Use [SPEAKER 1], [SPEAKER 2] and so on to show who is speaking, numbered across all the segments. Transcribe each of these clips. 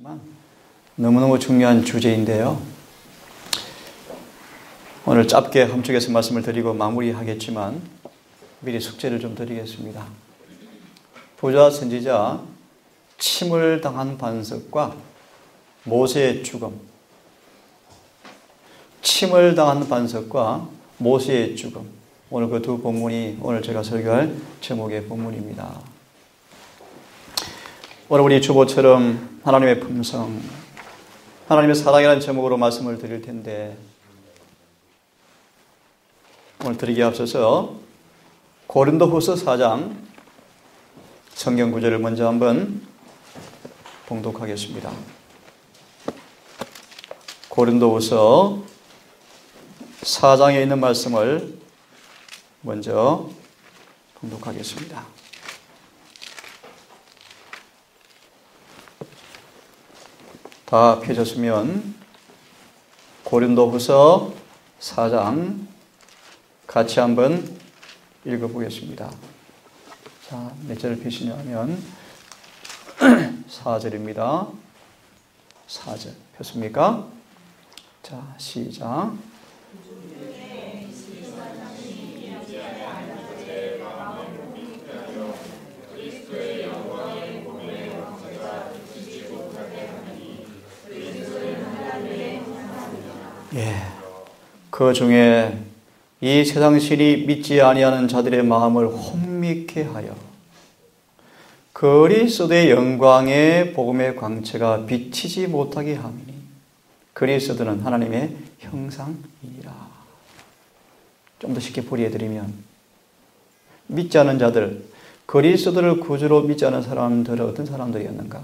[SPEAKER 1] 하겠지만 너무너무 중요한 주제인데요. 오늘 짧게 함축해서 말씀을 드리고 마무리하겠지만 미리 숙제를 좀 드리겠습니다. 부자 선지자 침을 당한 반석과 모세의 죽음. 침을 당한 반석과 모세의 죽음. 오늘 그 두 본문이 오늘 제가 설교할 제목의 본문입니다. 오늘 우리 주보처럼 하나님의 품성, 하나님의 사랑이라는 제목으로 말씀을 드릴 텐데 오늘 드리기에 앞서서 고린도후서 4장 성경 구절을 먼저 한번 봉독하겠습니다. 고린도후서 4장에 있는 말씀을 먼저 봉독하겠습니다. 다 펴졌으면 고린도후서 4장 같이 한번 읽어보겠습니다. 자, 몇 절을 펴시냐면 4절입니다. 4절 폈습니까? 자, 시작. 그 중에 이 세상 신이 믿지 아니하는 자들의 마음을 혼미케 하여 그리스도의 영광의 복음의 광채가 비치지 못하게 함이니 그리스도는 하나님의 형상이니라. 좀 더 쉽게 풀이해드리면 믿지 않는 자들, 그리스도를 구주로 믿지 않는 사람들은 어떤 사람들이었는가?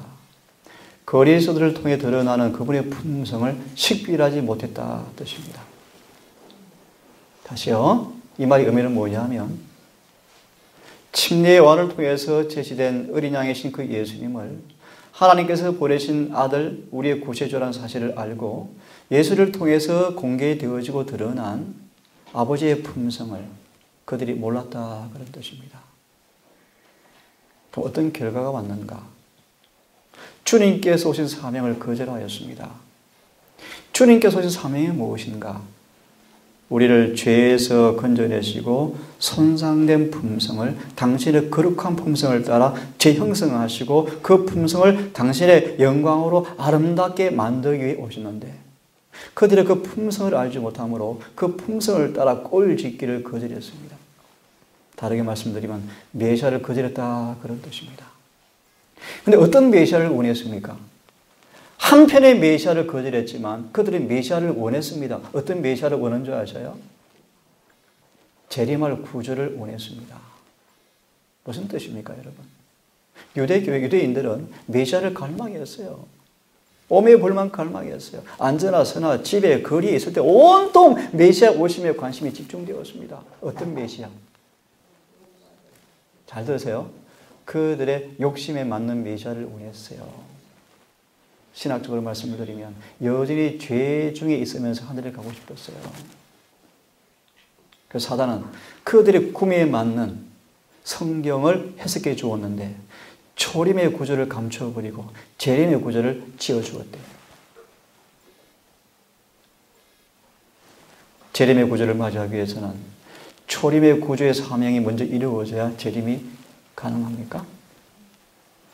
[SPEAKER 1] 그리스도를 통해 드러나는 그분의 품성을 식별하지 못했다 뜻입니다. 다시요. 이 말의 의미는 뭐냐면 침례의 완을 통해서 제시된 어린 양이신 그 예수님을 하나님께서 보내신 아들 우리의 구세주라는 사실을 알고 예수를 통해서 공개되어지고 드러난 아버지의 품성을 그들이 몰랐다 그런 뜻입니다. 그럼 어떤 결과가 왔는가? 주님께서 오신 사명을 거절하였습니다. 주님께서 오신 사명이 무엇인가? 우리를 죄에서 건져내시고 손상된 품성을 당신의 거룩한 품성을 따라 재형성하시고 그 품성을 당신의 영광으로 아름답게 만들기 위해 오셨는데 그들의 그 품성을 알지 못함으로 그 품성을 따라 꼴짓기를 거절했습니다. 다르게 말씀드리면 메시아를 거절했다 그런 뜻입니다. 그런데 어떤 메시아를 원했습니까? 한편의 메시아를 거절했지만 그들은 메시아를 원했습니다. 어떤 메시아를 원한 줄 아세요? 재림할 구주를 원했습니다. 무슨 뜻입니까, 여러분? 유대인들은 메시아를 갈망했어요. 오매 불만 갈망했어요. 안전하 서나 집에 거리에 있을 때 온통 메시아 오심에 관심이 집중되었습니다. 어떤 메시아? 잘 들으세요. 그들의 욕심에 맞는 메시아를 원했어요. 신학적으로 말씀을 드리면 여전히 죄 중에 있으면서 하늘에 가고 싶었어요. 그래서 사단은 그들의 꿈에 맞는 성경을 해석해 주었는데 초림의 구조를 감춰버리고 재림의 구조를 지어주었대요. 재림의 구조를 맞이하기 위해서는 초림의 구조의 사명이 먼저 이루어져야 재림이 가능합니까?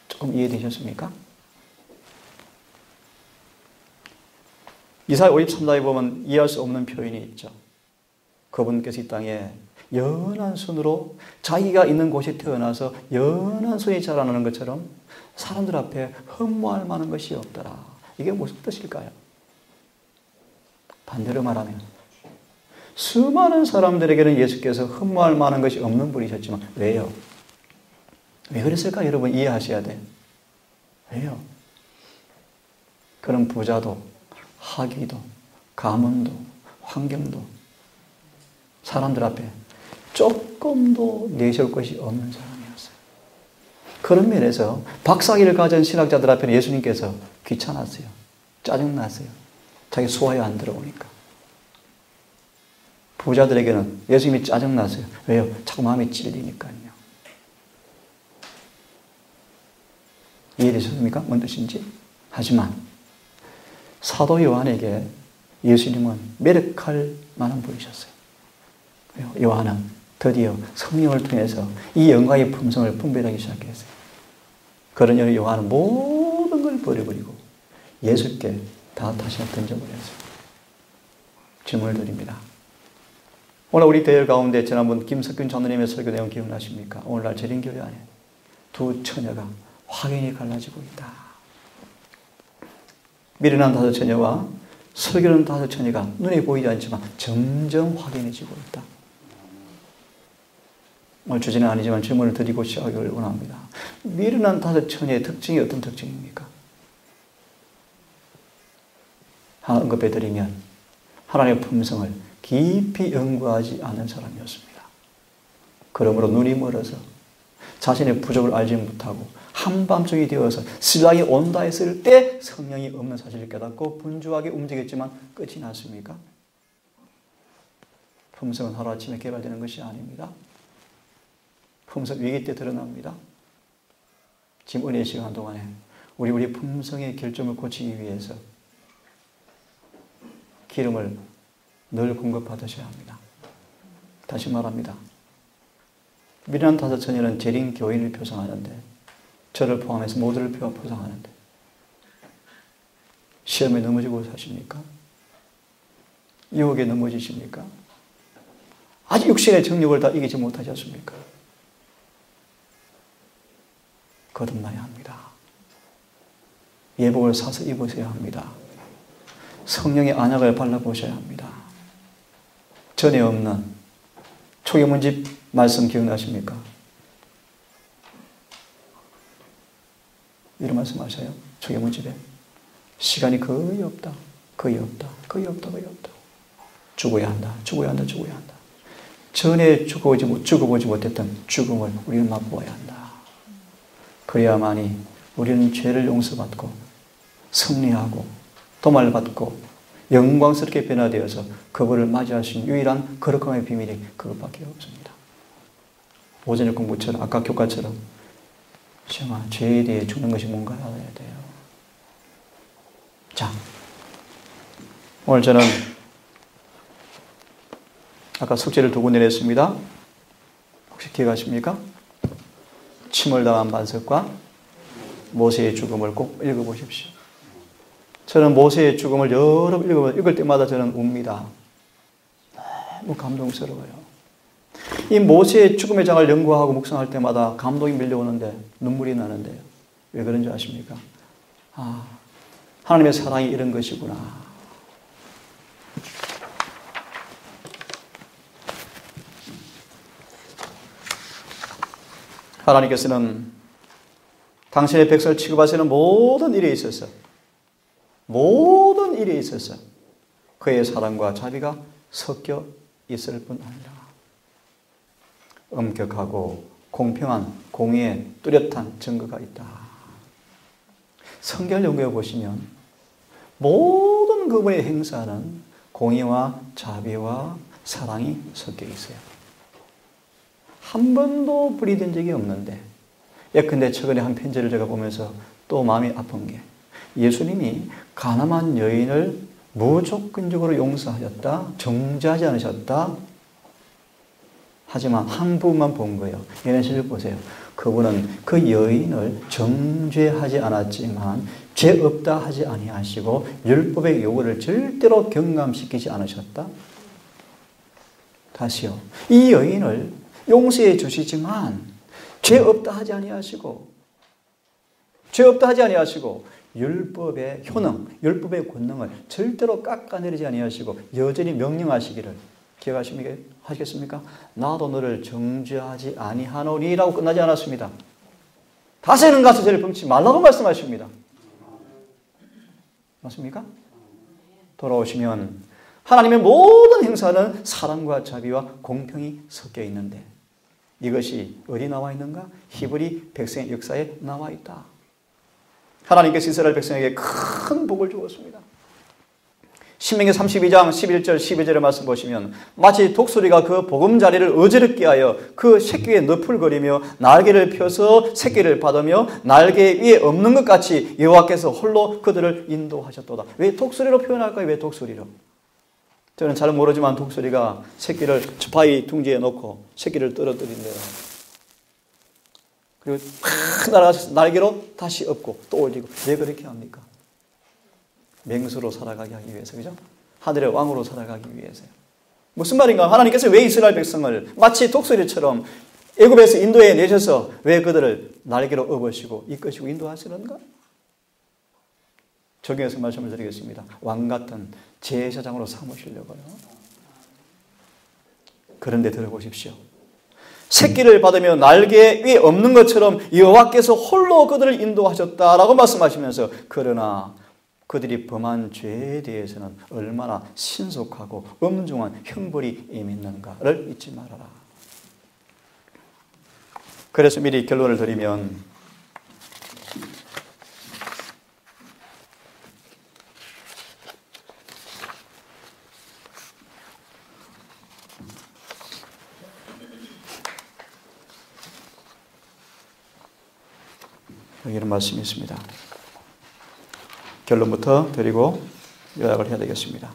[SPEAKER 1] 조금 이해되셨습니까? 이사야 53장에 보면 이해할 수 없는 표현이 있죠. 그분께서 이 땅에 연한 순으로 자기가 있는 곳에 태어나서 연한 순이 자라나는 것처럼 사람들 앞에 흠모할 만한 것이 없더라. 이게 무슨 뜻일까요? 반대로 말하면 수많은 사람들에게는 예수께서 흠모할 만한 것이 없는 분이셨지만 왜요? 왜 그랬을까? 여러분 이해하셔야 돼요. 왜요? 그런 부자도 학위도, 가문도, 환경도 사람들 앞에 조금도 내세울 것이 없는 사람이었어요. 그런 면에서 박사학위를 가진 신학자들 앞에는 예수님께서 귀찮았어요. 짜증났어요. 자기 소화에 안 들어오니까. 부자들에게는 예수님이 짜증났어요. 왜요? 자꾸 마음이 찔리니까요. 이해되셨습니까? 뭔 뜻인지? 하지만 사도 요한에게 예수님은 매력할 만한 분이셨어요. 요한은 드디어 성령을 통해서 이 영광의 품성을 분별하기 시작했어요. 그러니 요한은 모든 걸 버려버리고 예수께 다 다시 던져버렸어요. 질문을 드립니다. 오늘 우리 대열 가운데 지난번 김석균 장로님의 설교 내용 기억나십니까? 오늘날 재림교회 안에 두 처녀가 확연히 갈라지고 있다. 미련한 다섯 처녀와 설교는 다섯 처녀가 눈에 보이지 않지만 점점 확연해지고 있다. 오늘 주제는 아니지만 질문을 드리고 시작하기를 원합니다. 미련한 다섯 처녀의 특징이 어떤 특징입니까? 하나 언급해 드리면 하나님의 품성을 깊이 연구하지 않은 사람이었습니다. 그러므로 눈이 멀어서 자신의 부족을 알지 못하고 한밤중이 되어서 신랑이 온다 했을 때 성령이 없는 사실을 깨닫고 분주하게 움직였지만 끝이 났습니까? 품성은 하루아침에 개발되는 것이 아닙니다. 품성 위기 때 드러납니다. 지금 은혜의 시간 동안에 우리 품성의 결점을 고치기 위해서 기름을 늘 공급받으셔야 합니다. 다시 말합니다. 미련한 다섯 처녀는 재림 교인을 표상하는데 저를 포함해서 모두를 표상하는데 시험에 넘어지고 사십니까? 유혹에 넘어지십니까? 아직 육신의 정욕을 다 이기지 못하셨습니까? 거듭나야 합니다. 예복을 사서 입으셔야 합니다. 성령의 안약을 발라보셔야 합니다. 전에 없는 초계문집 말씀 기억나십니까? 이런 말씀 아셔요? 초계문집에 시간이 거의 없다. 거의 없다. 거의 없다. 거의 없다. 죽어야 한다. 죽어야 한다. 죽어야 한다. 전에 죽어보지 못했던 죽음을 우리는 맛보아야 한다. 그래야만이 우리는 죄를 용서받고 승리하고 도말받고 영광스럽게 변화되어서 그거를 맞이할 수 있는 유일한 거룩함의 비밀이 그것밖에 없습니다. 오전의 공부처럼 아까 교과처럼 시험아 죄에 대해 죽는 것이 뭔가 알아야 돼요. 자, 오늘 저는 아까 숙제를 두 군데 냈습니다. 혹시 기억하십니까? 침을 당한 반석과 모세의 죽음을 꼭 읽어보십시오. 저는 모세의 죽음을 여러 번 읽을 때마다 저는 웁니다. 너무 감동스러워요. 이 모세의 죽음의 장을 연구하고 묵상할 때마다 감동이 밀려오는데 눈물이 나는데요. 왜 그런 줄 아십니까? 아, 하나님의 사랑이 이런 것이구나. 하나님께서는 당신의 백성을 취급하시는 모든 일에 있어서 그의 사랑과 자비가 섞여 있을 뿐 아니라 엄격하고 공평한 공의에 뚜렷한 증거가 있다. 성경을 연구해 보시면 모든 그분의 행사는 공의와 자비와 사랑이 섞여 있어요. 한 번도 불이 된 적이 없는데 예컨대 최근에 한 편지를 제가 보면서 또 마음이 아픈 게 예수님이 가늠한 여인을 무조건적으로 용서하셨다. 정죄하지 않으셨다. 하지만 한 부분만 본 거예요. 이런 식으로 보세요. 그분은 그 여인을 정죄하지 않았지만 죄 없다 하지 아니하시고 율법의 요구를 절대로 경감시키지 않으셨다. 다시요. 이 여인을 용서해 주시지만 죄 없다 하지 아니하시고 율법의 효능, 율법의 권능을 절대로 깎아내리지 아니하시고 여전히 명령하시기를 기억하시겠습니까? 나도 너를 정죄하지 아니하노니라고 끝나지 않았습니다. 다시는 가서 죄를 범치 말라고 말씀하십니다. 맞습니까? 돌아오시면 하나님의 모든 행사는 사랑과 자비와 공평이 섞여 있는데 이것이 어디 나와 있는가? 히브리 백성의 역사에 나와 있다. 하나님께서 이스라엘 백성에게 큰 복을 주었습니다. 신명기 32장 11절 12절의 말씀 보시면 마치 독수리가 그 보금자리를 어지럽게 하여 그 새끼에 너풀거리며 날개를 펴서 새끼를 받으며 날개 위에 없는 것 같이 여호와께서 홀로 그들을 인도하셨도다. 왜 독수리로 표현할까요? 왜 독수리로? 저는 잘 모르지만 독수리가 새끼를 바위 둥지에 놓고 새끼를 떨어뜨린대요. 그리고 팍 날아가서 날개로 다시 엎고 또 올리고. 왜 그렇게 합니까? 맹수로 살아가게 하기 위해서, 그죠? 하늘의 왕으로 살아가기 위해서요. 무슨 말인가? 하나님께서 왜 이스라엘 백성을 마치 독수리처럼 애굽에서 인도해 내셔서 왜 그들을 날개로 업으시고 이끄시고 인도하시는가? 적용해서 말씀을 드리겠습니다. 왕 같은 제사장으로 삼으시려고요. 그런데 들어보십시오. 새끼를 받으며 날개 위에 없는 것처럼 여호와께서 홀로 그들을 인도하셨다라고 말씀하시면서 그러나 그들이 범한 죄에 대해서는 얼마나 신속하고 엄중한 형벌이 임했는가를 잊지 말아라. 그래서 미리 결론을 드리면 여기 이런 말씀이 있습니다. 결론부터 드리고 요약을 해야 되겠습니다.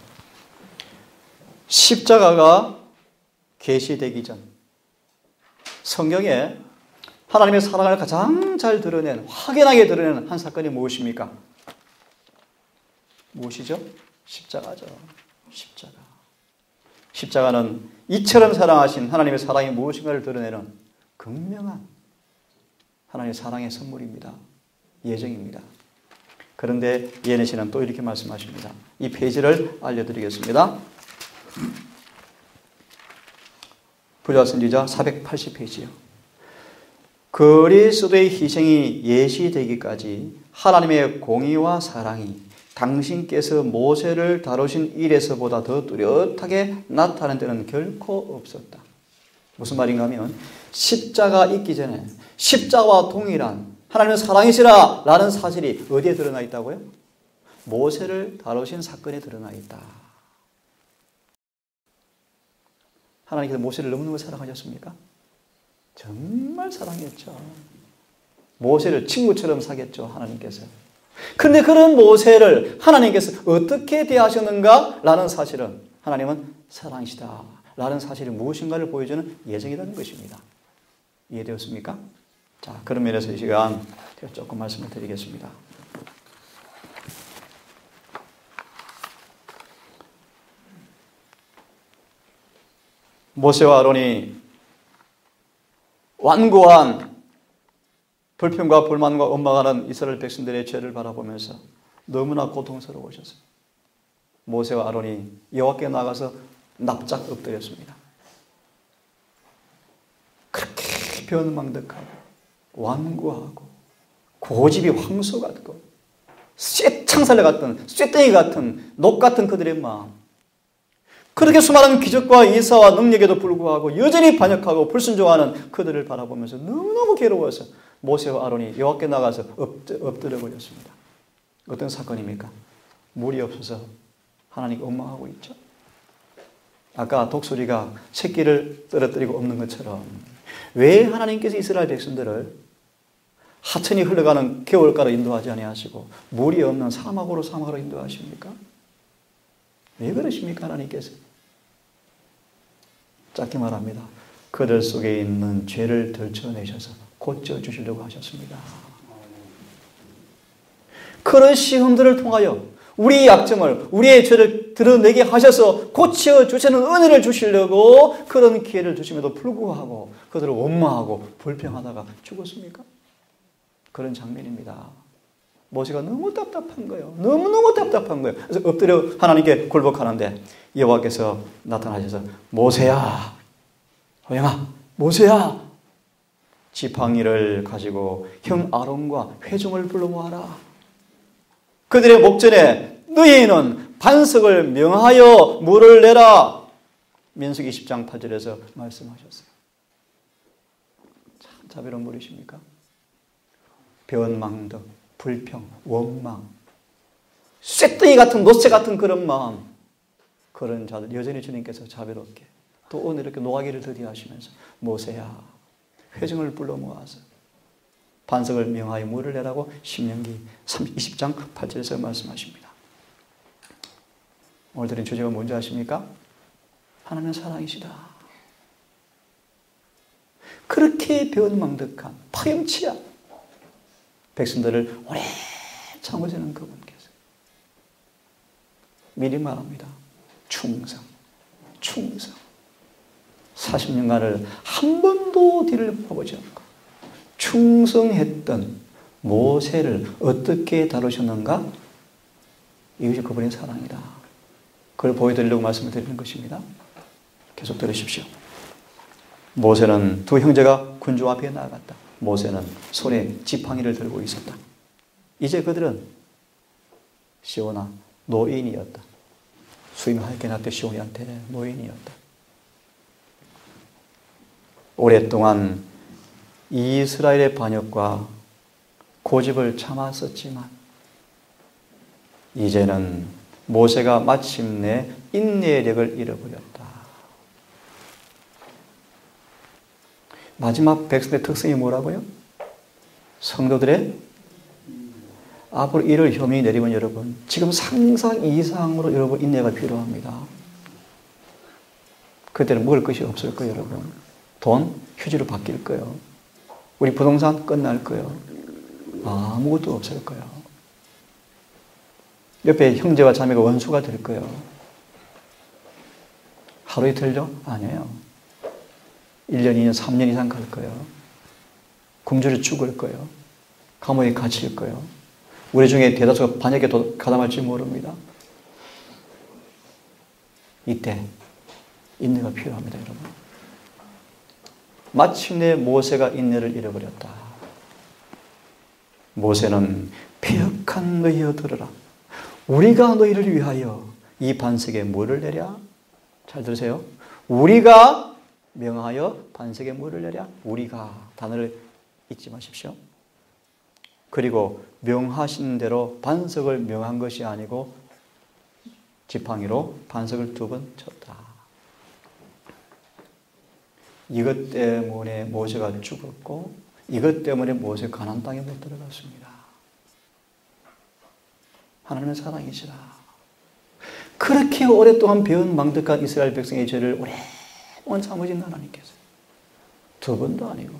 [SPEAKER 1] 십자가가 계시되기 전 성경에 하나님의 사랑을 가장 잘 드러낸, 확연하게 드러낸 한 사건이 무엇입니까? 무엇이죠? 십자가죠. 십자가. 십자가는 이처럼 사랑하신 하나님의 사랑이 무엇인가를 드러내는 극명한 하나님의 사랑의 선물입니다. 예정입니다. 그런데 예언의 신은 또 이렇게 말씀하십니다. 이 페이지를 알려드리겠습니다. 부자선지자 480페이지요. 그리스도의 희생이 예시되기까지 하나님의 공의와 사랑이 당신께서 모세를 다루신 일에서보다 더 뚜렷하게 나타나는 데는 결코 없었다. 무슨 말인가 하면 십자가 있기 전에 십자가와 동일한 하나님의 사랑이시라 라는 사실이 어디에 드러나 있다고요? 모세를 다루신 사건에 드러나 있다. 하나님께서 모세를 너무너무 사랑하셨습니까? 정말 사랑했죠. 모세를 친구처럼 사귀었죠, 하나님께서. 그런데 그런 모세를 하나님께서 어떻게 대하셨는가? 라는 사실은 하나님은 사랑이시다 라는 사실이 무엇인가를 보여주는 예정이라는 것입니다. 이해되었습니까? 자, 그런 면에서 이 시간 제가 조금 말씀을 드리겠습니다. 모세와 아론이 완고한 불평과 불만과 원망하는 이스라엘 백성들의 죄를 바라보면서 너무나 고통스러우셨어요. 모세와 아론이 여호와께 나가서 납작 엎드렸습니다. 그렇게 변망덕하고 완고하고 고집이 황소 같고 쇠창살레 같은 쇠땡이 같은 녹 같은 그들의 마음, 그렇게 수많은 기적과 이사와 능력에도 불구하고 여전히 반역하고 불순종하는 그들을 바라보면서 너무너무 괴로워서 모세와 아론이 여호와께 나가서 엎드려 버렸습니다. 어떤 사건입니까? 물이 없어서 하나님께 원망하고 있죠. 아까 독수리가 새끼를 떨어뜨리고 없는 것처럼 왜 하나님께서 이스라엘 백성들을 하천이 흘러가는 겨울가로 인도하지 아니하시고 물이 없는 사막으로 인도하십니까? 왜 그러십니까, 하나님께서? 짧게 말합니다. 그들 속에 있는 죄를 들춰내셔서 고쳐주시려고 하셨습니다. 그런 시험들을 통하여 우리의 약점을, 우리의 죄를 드러내게 하셔서 고쳐주시는 은혜를 주시려고 그런 기회를 주심에도 불구하고 그들을 원망하고 불평하다가 죽었습니까? 그런 장면입니다. 모세가 너무 답답한 거예요. 너무너무 답답한 거예요. 그래서 엎드려 하나님께 굴복하는데 여호와께서 나타나셔서 모세야, 호영아, 모세야, 지팡이를 가지고 형 아론과 회중을 불러모아라. 그들의 목전에 너희는 반석을 명하여 물을 내라. 민수기 10장 8절에서 말씀하셨어요. 참 자비로운 분이십니까? 변망덕, 불평, 원망, 쇠덩이 같은 노쇠 같은 그런 마음, 그런 자들 여전히 주님께서 자비롭게 또 오늘 이렇게 노하기를 더디하시면서 모세야 회중을 불러 모아서 반석을 명하여 물을 내라고 신명기 20장 8절에서 말씀하십니다. 오늘 드린 주제가 뭔지 아십니까? 하나님은 사랑이시다. 그렇게 배은망덕한 파렴치한 백성들을 오래 참으시는 그분께서 미리 말합니다. 충성. 40년간을 한 번도 뒤를 돌아보지 않고 충성했던 모세를 어떻게 다루셨는가? 이것이 그분의 사랑이다. 그걸 보여드리려고 말씀을 드리는 것입니다. 계속 들으십시오. 모세는 두 형제가 군주 앞에 나아갔다. 모세는 손에 지팡이를 들고 있었다. 이제 그들은 시온아 노인이었다. 수임하게 났던 시온이한테 노인이었다. 오랫동안 이스라엘의 반역과 고집을 참았었지만 이제는 모세가 마침내 인내력을 잃어버렸다. 마지막 백성의 특성이 뭐라고요? 성도들의 앞으로 이를 혐의 내리면 여러분 지금 상상 이상으로 여러분 인내가 필요합니다. 그때는 먹을 것이 없을 거예요. 여러분 돈 휴지로 바뀔 거예요. 우리 부동산 끝날 거예요. 아무것도 없을 거예요. 옆에 형제와 자매가 원수가 될 거예요. 하루 이틀요? 아니에요. 1년, 2년, 3년 이상 갈 거예요. 굶주려 죽을 거예요. 감옥에 갇힐 거예요. 우리 중에 대다수가 반역에 가담할지 모릅니다. 이때 인내가 필요합니다, 여러분. 마침내 모세가 인내를 잃어버렸다. 모세는 패역한 너희여 들으라. 우리가 너희를 위하여 이 반석에 물을 내랴. 잘 들으세요. 우리가 명하여 반석에 물을 내랴. 우리가 단어를 잊지 마십시오. 그리고 명하신 대로 반석을 명한 것이 아니고 지팡이로 반석을 2번 쳤다. 이것 때문에 모세가 죽었고 이것 때문에 모세가 가나안 땅에 못 들어갔습니다. 하나님의 사랑이시라. 그렇게 오랫동안 배은망덕한 이스라엘 백성의 죄를 오랫동안 참으신 하나님께서 2번도 아니고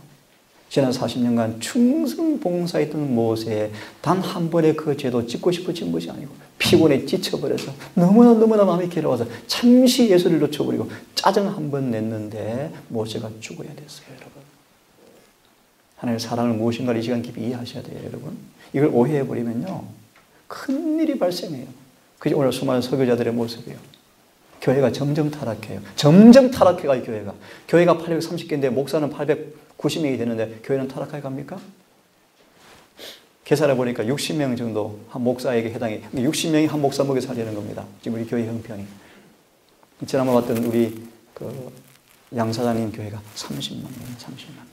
[SPEAKER 1] 지난 40년간 충성 봉사했던 모세의 단 한 번의 그 죄도 짓고 싶어진 것이 아니고 피곤에 지쳐버려서 너무나 마음이 괴로워서 잠시 예수를 놓쳐버리고 짜증 한 번 냈는데 모세가 죽어야 됐어요. 여러분. 하나님의 사랑을 무엇인가를 이 시간 깊이 이해하셔야 돼요. 여러분. 이걸 오해해버리면요 큰일이 발생해요. 그게 오늘 수많은 설교자들의 모습이에요. 교회가 점점 타락해요. 점점 타락해가요. 교회가 830개인데 목사는 890명이 되는데 교회는 타락해 갑니까? 계산해 보니까 60명 정도 한 목사에게 해당해. 60명이 한 목사 먹여 살리는 겁니다. 지금 우리 교회 형편이. 지난번 봤던 우리 그 양 사장님 교회가 30만 명.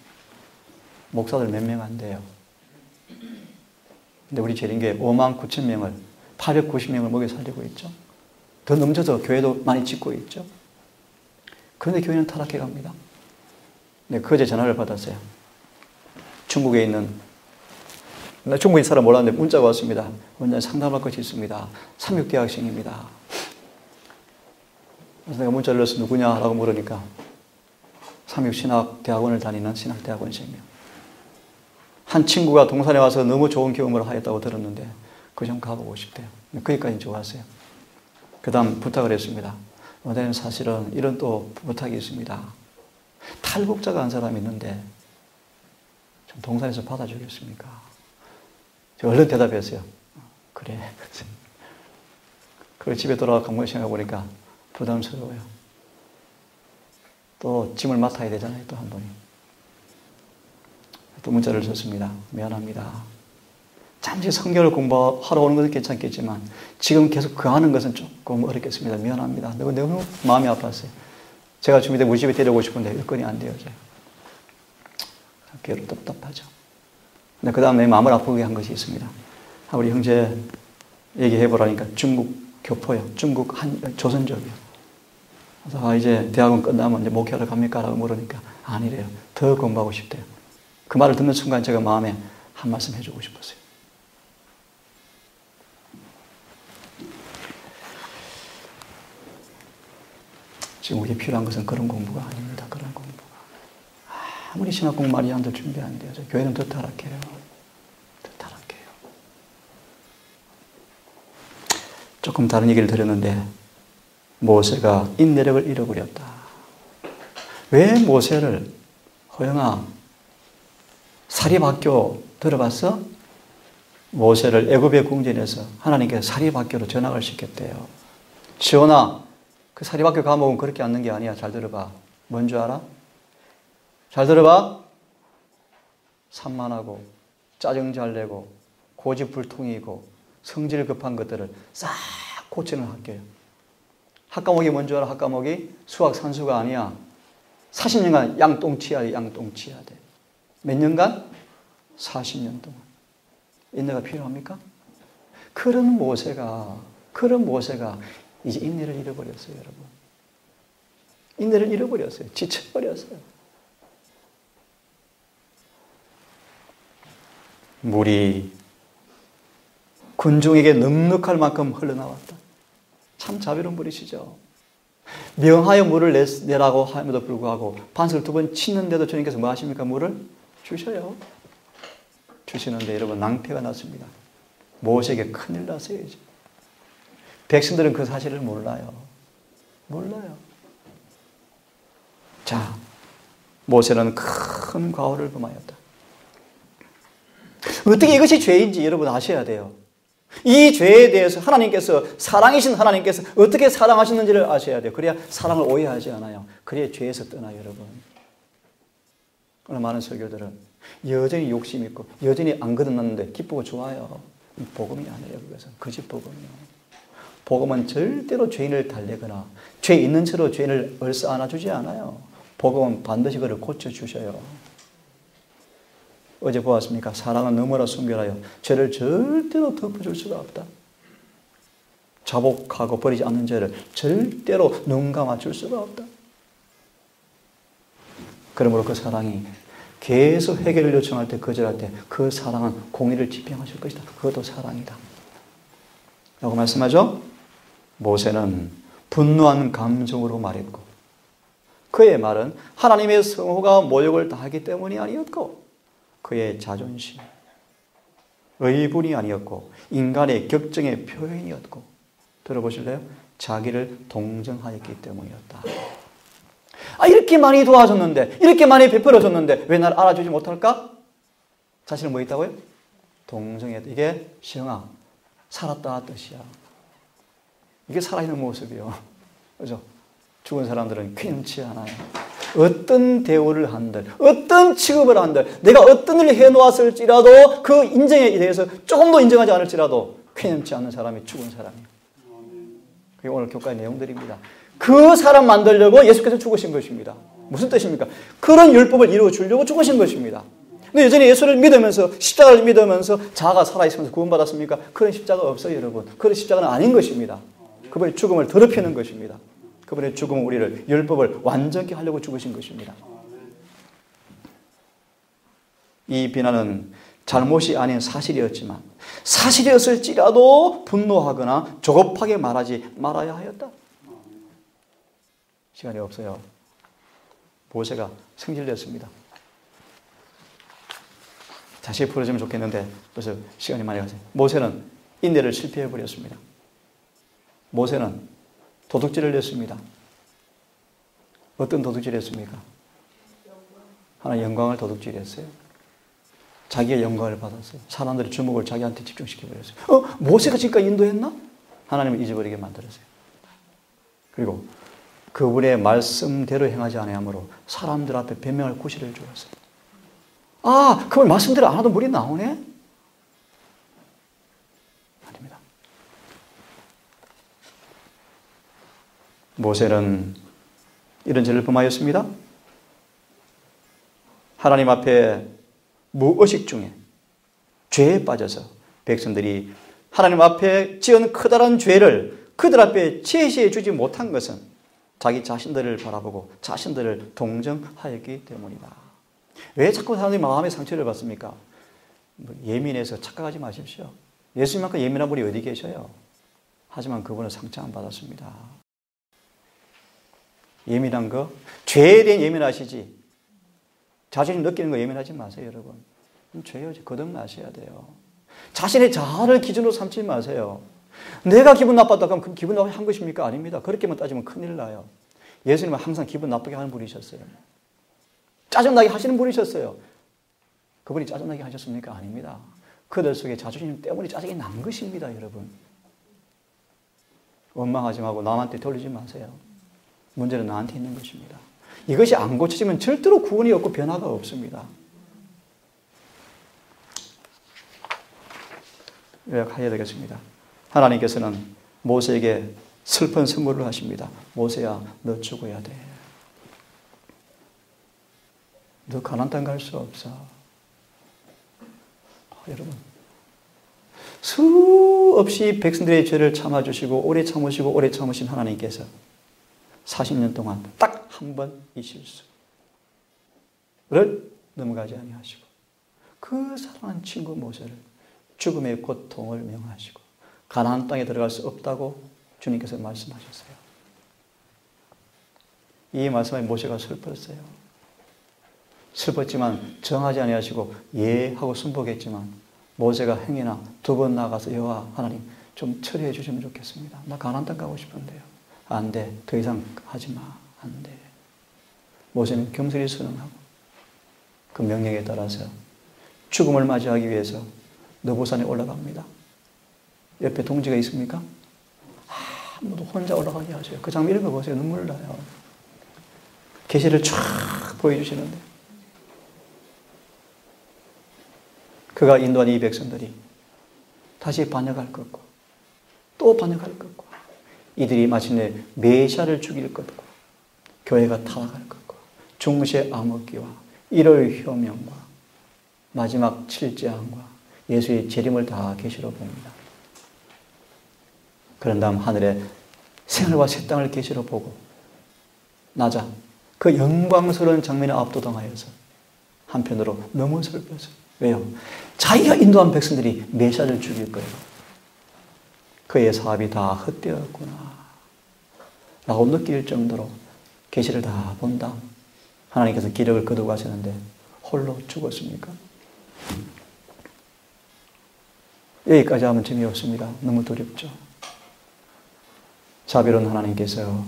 [SPEAKER 1] 목사들 몇 명 안 돼요. 근데 우리 재림교회 5만 9천 명을 890명을 먹여 살리고 있죠. 더 넘쳐서 교회도 많이 짓고 있죠. 그런데 교회는 타락해 갑니다. 네, 그제 전화를 받았어요. 중국에 있는 중국인 사람 몰랐는데 문자가 왔습니다. 원장님 상담할 것이 있습니다. 삼육대학생입니다. 그래서 내가 문자를 넣어서 누구냐라고 물으니까 삼육신학대학원을 다니는 신학대학원생이요. 한 친구가 동산에 와서 너무 좋은 경험을 하였다고 들었는데 그 좀 가보고 싶대요. 거기까지 좋았어요. 그 다음 부탁을 했습니다. 원장님 사실은 이런 또 부탁이 있습니다. 탈북자가 한 사람이 있는데 좀 동산에서 받아주겠습니까? 제가 얼른 대답했어요. 그래. 그리고 집에 돌아가 가만히 생각해보니까 부담스러워요. 또 짐을 맡아야 되잖아요. 또 한 번이. 또 문자를 썼습니다. 미안합니다. 잠시 성경을 공부하러 오는 것은 괜찮겠지만 지금 계속 그 하는 것은 조금 어렵겠습니다. 미안합니다. 너무 마음이 아팠어요. 제가 준비된 우리 집에 데려오고 싶은데 여건이 안 돼요. 괴롭 답답하죠. 근데 그 다음에 마음을 아프게 한 것이 있습니다. 우리 형제 얘기해 보라니까 중국 교포요. 중국 조선족이요. 그래서 이제 대학원 끝나면 이제 목회하러 갑니까? 라고 물으니까 아니래요. 더 공부하고 싶대요. 그 말을 듣는 순간 제가 마음에 한 말씀 해주고 싶었어요. 지금 우리에 필요한 것은 그런 공부가 아닙니다. 그런 공부가. 아무리 신학 공부 많이 한들 준비 안 돼요. 교회는 더 타락해요. 더 타락해요. 조금 다른 얘기를 드렸는데 모세가 인내력을 잃어버렸다. 왜 모세를, 호영아, 사립학교 들어봤어? 모세를 애굽의 궁전에서 하나님께서 사립학교로 전학을 시켰대요. 시온아, 그 사립학교 과목은 그렇게 앉는 게 아니야. 잘 들어봐. 뭔 줄 알아? 잘 들어봐. 산만하고 짜증 잘 내고 고집불통이고 성질 급한 것들을 싹 고치는 학교예요. 학과목이 뭔 줄 알아? 학과목이 수학 산수가 아니야. 40년간 양똥치야 돼. 양똥치야 돼. 몇 년간? 40년 동안. 인내가 필요합니까? 그런 모세가 이제 인내를 잃어버렸어요, 여러분. 인내를 잃어버렸어요. 지쳐버렸어요. 물이 군중에게 넉넉할 만큼 흘러나왔다. 참 자비로운 분이시죠. 명하여 물을 내라고 함에도 불구하고 반석을 2번 치는데도 주님께서 뭐 하십니까? 물을 주셔요. 주시는데 여러분 낭패가 났습니다. 모세에게 큰일 났어요. 이제. 백성들은 그 사실을 몰라요. 몰라요. 자, 모세는 큰 과오를 범하였다. 어떻게 이것이 죄인지 여러분 아셔야 돼요. 이 죄에 대해서 하나님께서, 사랑이신 하나님께서 어떻게 사랑하시는지를 아셔야 돼요. 그래야 사랑을 오해하지 않아요. 그래야 죄에서 떠나요, 여러분. 오늘 많은 설교들은 여전히 욕심 있고 여전히 안 거듭났는데 기쁘고 좋아요. 복음이 아니에요. 그것은 거짓 복음이요. 복음은 절대로 죄인을 달래거나 죄 있는 채로 죄인을 얼싸 안아주지 않아요. 복음은 반드시 그를 고쳐주셔요. 어제 보았습니까? 사랑은 너무나 순결하여 죄를 절대로 덮어줄 수가 없다. 자복하고 버리지 않는 죄를 절대로 눈 감아줄 수가 없다. 그러므로 그 사랑이 계속 해결을 요청할 때, 거절할 때 그 사랑은 공의를 집행하실 것이다. 그것도 사랑이다. 라고 말씀하죠. 모세는 분노한 감정으로 말했고 그의 말은 하나님의 성호가 모욕을 당하기 때문이 아니었고 그의 자존심, 의분이 아니었고 인간의 격정의 표현이었고 들어보실래요? 자기를 동정하였기 때문이었다. 이렇게 많이 도와줬는데 이렇게 많이 베풀어줬는데 왜 나를 알아주지 못할까? 자신은 뭐 있다고요? 동정했다. 이게 시영아 살았다 뜻이야. 이게 살아있는 모습이요. 그죠? 죽은 사람들은 쾌념치 않아요. 어떤 대우를 한들, 어떤 취급을 한들, 내가 어떤 일을 해놓았을지라도 그 인정에 대해서 조금도 인정하지 않을지라도 쾌념치 않는 사람이 죽은 사람이에요. 그게 오늘 교과의 내용들입니다. 그 사람 만들려고 예수께서 죽으신 것입니다. 무슨 뜻입니까? 그런 율법을 이루어 주려고 죽으신 것입니다. 근데 여전히 예수를 믿으면서 십자가를 믿으면서 자아가 살아있으면서 구원받았습니까? 그런 십자가 없어요, 여러분. 그런 십자가는 아닌 것입니다. 그분의 죽음을 더럽히는 것입니다. 그분의 죽음은 우리를 율법을 완전히 하려고 죽으신 것입니다. 이 비난은 잘못이 아닌 사실이었지만 사실이었을지라도 분노하거나 조급하게 말하지 말아야 하였다. 시간이 없어요. 모세가 승질냈습니다. 다시 풀어주면 좋겠는데 벌써 시간이 많이 가세요. 모세는 인내를 실패해버렸습니다. 모세는 도둑질을 했습니다. 어떤 도둑질을 했습니까? 하나님의 영광을 도둑질했어요. 자기의 영광을 받았어요. 사람들의 주목을 자기한테 집중시켜버렸어요. 모세가 지금까지 인도했나? 하나님을 잊어버리게 만들었어요. 그리고 그분의 말씀대로 행하지 아니하므로 사람들 앞에 변명할 구실을 주었어요. 그분 말씀대로 안 하도 물이 나오네? 아닙니다. 모세는 이런 죄를 범하였습니다. 하나님 앞에 무의식 중에 죄에 빠져서 백성들이 하나님 앞에 지은 커다란 죄를 그들 앞에 제시해 주지 못한 것은 자기 자신들을 바라보고 자신들을 동정하였기 때문이다. 왜 자꾸 사람들이 마음의 상처를 받습니까? 예민해서 착각하지 마십시오. 예수님만큼 예민한 분이 어디 계셔요? 하지만 그분은 상처 안 받았습니다. 예민한 거, 죄에 대한 예민하시지. 자신이 느끼는 거 예민하지 마세요, 여러분. 죄요, 거듭나셔야 돼요. 자신의 자아를 기준으로 삼지 마세요. 내가 기분 나빴다 그럼 그 기분 나쁘게 한 것입니까? 아닙니다. 그렇게만 따지면 큰일 나요. 예수님은 항상 기분 나쁘게 하는 분이셨어요. 짜증나게 하시는 분이셨어요. 그분이 짜증나게 하셨습니까? 아닙니다. 그들 속에 자존심 때문에 짜증이 난 것입니다, 여러분. 원망하지 말고 남한테 돌리지 마세요. 문제는 나한테 있는 것입니다. 이것이 안 고쳐지면 절대로 구원이 없고 변화가 없습니다. 요약해야 되겠습니다. 하나님께서는 모세에게 슬픈 선물을 하십니다. 모세야, 너 죽어야 돼. 너 가나안 땅 갈 수 없어. 여러분, 수없이 백성들의 죄를 참아주시고 오래 참으신 하나님께서 40년 동안 딱 한 번 이 실수를 넘어가지 아니하시고 그 사랑하는 친구 모세를 죽음의 고통을 명하시고 가나안 땅에 들어갈 수 없다고 주님께서 말씀하셨어요. 이 말씀에 모세가 슬펐어요. 슬펐지만 정하지 아니하시고 예 하고 순복했지만 모세가 행위나 2번 나가서 여호와 하나님 좀 처리해 주시면 좋겠습니다. 나 가나안 땅 가고 싶은데요. 안 돼. 더 이상 하지 마. 안 돼. 모세는 겸손히 순응하고 그 명령에 따라서 죽음을 맞이하기 위해서 느보산에 올라갑니다. 옆에 동지가 있습니까? 아무도 혼자 올라가게 하세요. 그 장면 이런 거 보세요. 눈물 나요. 계시를 쫙 보여주시는데 그가 인도한 이 백성들이 다시 반역할 것과 또 반역할 것과 이들이 마침내 메시아를 죽일 것과 교회가 타락할 것과 중무시의 암흑기와 1월 혁명과 마지막 7재앙과 예수의 재림을 다 계시로 봅니다. 그런 다음 하늘에 생활과 새 땅을 계시로 보고 나자 그 영광스러운 장면에 압도당하여서 한편으로 너무 슬퍼서 왜요? 자기가 인도한 백성들이 메시아를 죽일 거예요. 그의 사업이 다 헛되었구나 라고 느낄 정도로 계시를 다 본 다음 하나님께서 기력을 거두고 가시는데 홀로 죽었습니까? 여기까지 하면 재미없습니다. 너무 두렵죠. 자비로운 하나님께서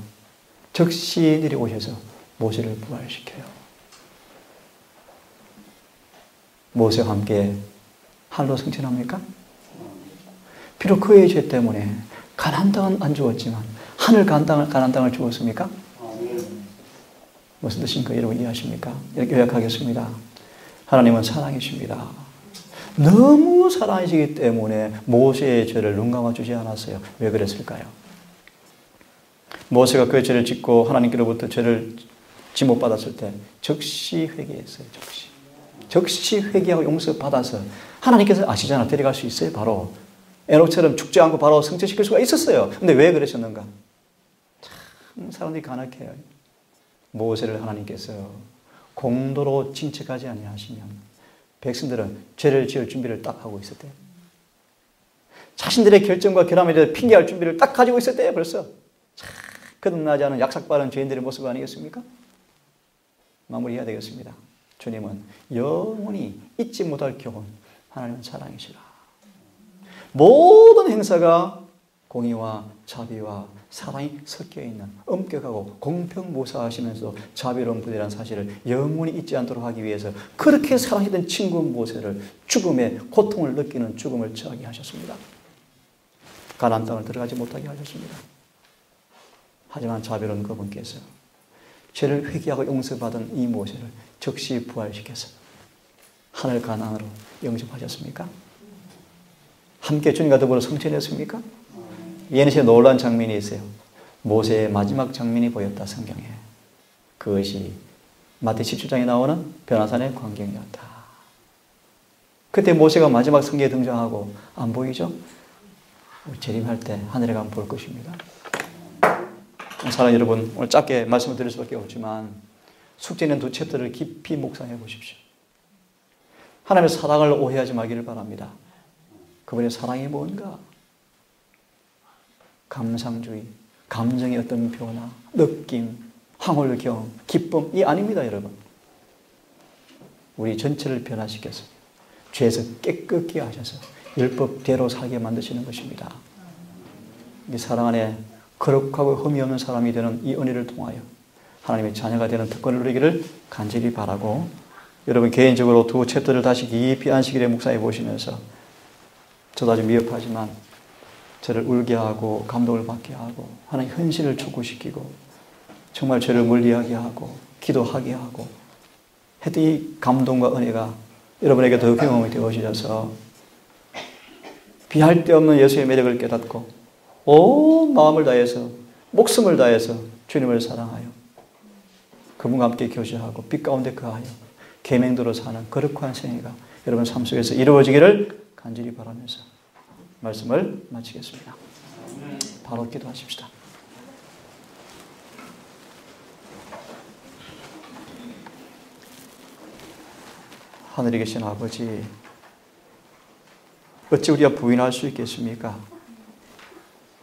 [SPEAKER 1] 즉시 내려오셔서 모세를 부활시켜요. 모세와 함께 하늘로 승천합니까? 비록 그의 죄 때문에 가나안 땅은 안 죽었지만 하늘 가나안 땅을 주었습니까? 무슨 뜻인가 여러분 이해하십니까? 이렇게 요약하겠습니다. 하나님은 사랑이십니다. 너무 사랑이시기 때문에 모세의 죄를 눈 감아주지 않았어요. 왜 그랬을까요? 모세가 그 죄를 짓고 하나님께로부터 죄를 지목받았을 때 즉시 회개했어요. 즉시 회개하고 용서받아서 하나님께서 아시잖아. 데려갈 수 있어요. 바로 에녹처럼 죽지 않고 바로 성취시킬 수가 있었어요. 근데 왜 그러셨는가? 참 사람들이 간악해요. 모세를 하나님께서 공도로 징책하지 아니하시면 백성들은 죄를 지을 준비를 딱 하고 있었대요. 자신들의 결정과 결함에 대해 핑계할 준비를 딱 가지고 있었대요. 벌써. 거듭나지 않은 약삭빠른 죄인들의 모습 아니겠습니까? 마무리해야 되겠습니다. 주님은 영원히 잊지 못할 교훈, 하나님은 사랑이시라. 모든 행사가 공의와 자비와 사랑이 섞여있는 엄격하고 공평무사하시면서 자비로운 분이라는 사실을 영원히 잊지 않도록 하기 위해서 그렇게 사랑했던 친구 모세를 죽음의 고통을 느끼는 죽음을 처하게 하셨습니다. 가나안 땅을 들어가지 못하게 하셨습니다. 하지만 자비로운 그분께서 죄를 회개하고 용서받은 이 모세를 즉시 부활시켜서 하늘 가나안으로 영접하셨습니까? 함께 주님과 더불어 성천했습니까? 예니시에 놀라운 장면이 있어요. 모세의 마지막 장면이 보였다, 성경에. 그것이 마태 17장에 나오는 변화산의 광경이었다. 그때 모세가 마지막 성경에 등장하고 안 보이죠? 재림할 때 하늘에 가면 볼 것입니다. 사랑하는 여러분, 오늘 짧게 말씀을 드릴 수밖에 없지만 숙제는 두 챕터를 깊이 묵상해 보십시오. 하나님의 사랑을 오해하지 말기를 바랍니다. 그분의 사랑이 뭔가? 감상주의, 감정의 어떤 변화, 느낌, 황홀경, 기쁨이 아닙니다, 여러분. 우리 전체를 변화시켜서 죄에서 깨끗게 하셔서 율법대로 살게 만드시는 것입니다. 이 사랑 안에 거룩하고 흠이 없는 사람이 되는 이 은혜를 통하여 하나님의 자녀가 되는 특권을 누리기를 간절히 바라고, 여러분 개인적으로 두 챕터를 다시 깊이 안식일에 묵상해 보시면서 저도 아주 미흡하지만 저를 울게 하고 감동을 받게 하고 하나님 현실을 촉구시키고 정말 저를 멀리하게 하고 기도하게 하고 했던 이 감동과 은혜가 여러분에게 더 경험이 되어지셔서 비할 데 없는 예수의 매력을 깨닫고 온 마음을 다해서 목숨을 다해서 주님을 사랑하여 그분과 함께 교제하고 빛 가운데 거하여 계명대로 사는 거룩한 생애가 여러분 삶 속에서 이루어지기를 간절히 바라면서 말씀을 마치겠습니다. 바로 기도하십시다. 하늘에 계신 아버지, 어찌 우리가 부인할 수 있겠습니까?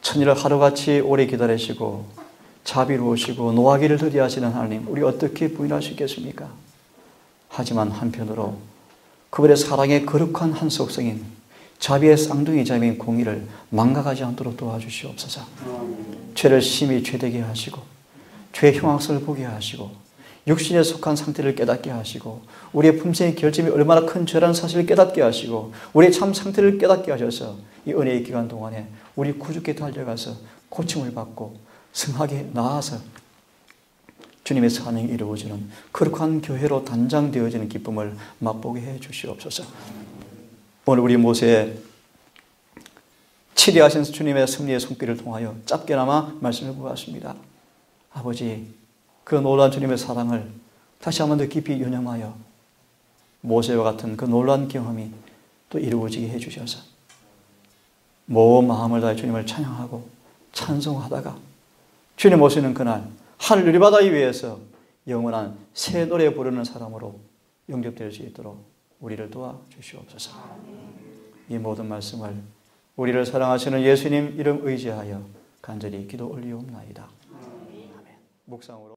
[SPEAKER 1] 천일을 하루같이 오래 기다리시고 자비로우시고 노하기를 더디하시는 하나님, 우리 어떻게 부인할 수 있겠습니까? 하지만 한편으로 그분의 사랑의 거룩한 한 속성인 자비의 쌍둥이 자매인 공의를 망각하지 않도록 도와주시옵소서. 죄를 심히 죄되게 하시고 죄의 흉악성을 보게 하시고 육신에 속한 상태를 깨닫게 하시고 우리의 품성의 결점이 얼마나 큰 죄라는 사실을 깨닫게 하시고 우리의 참 상태를 깨닫게 하셔서 이 은혜의 기간 동안에 우리 구주께 달려가서 고침을 받고 승하게 나아서 주님의 사명이 이루어지는 거룩한 교회로 단장되어지는 기쁨을 맛보게 해 주시옵소서. 오늘 우리 못에 치리하신 주님의 승리의 손길을 통하여 짧게나마 말씀을 보았습니다. 아버지, 그 놀라운 주님의 사랑을 다시 한번 더 깊이 연영하여 모세와 같은 그 놀라운 경험이 또 이루어지게 해주셔서 모든 마음을 다해 주님을 찬양하고 찬송하다가 주님 오시는 그날 하늘 유리바다 위에서 영원한 새 노래 부르는 사람으로 영접될 수 있도록 우리를 도와주시옵소서. 이 모든 말씀을 우리를 사랑하시는 예수님 이름 의지하여 간절히 기도 올리옵나이다. 아멘. 묵상으로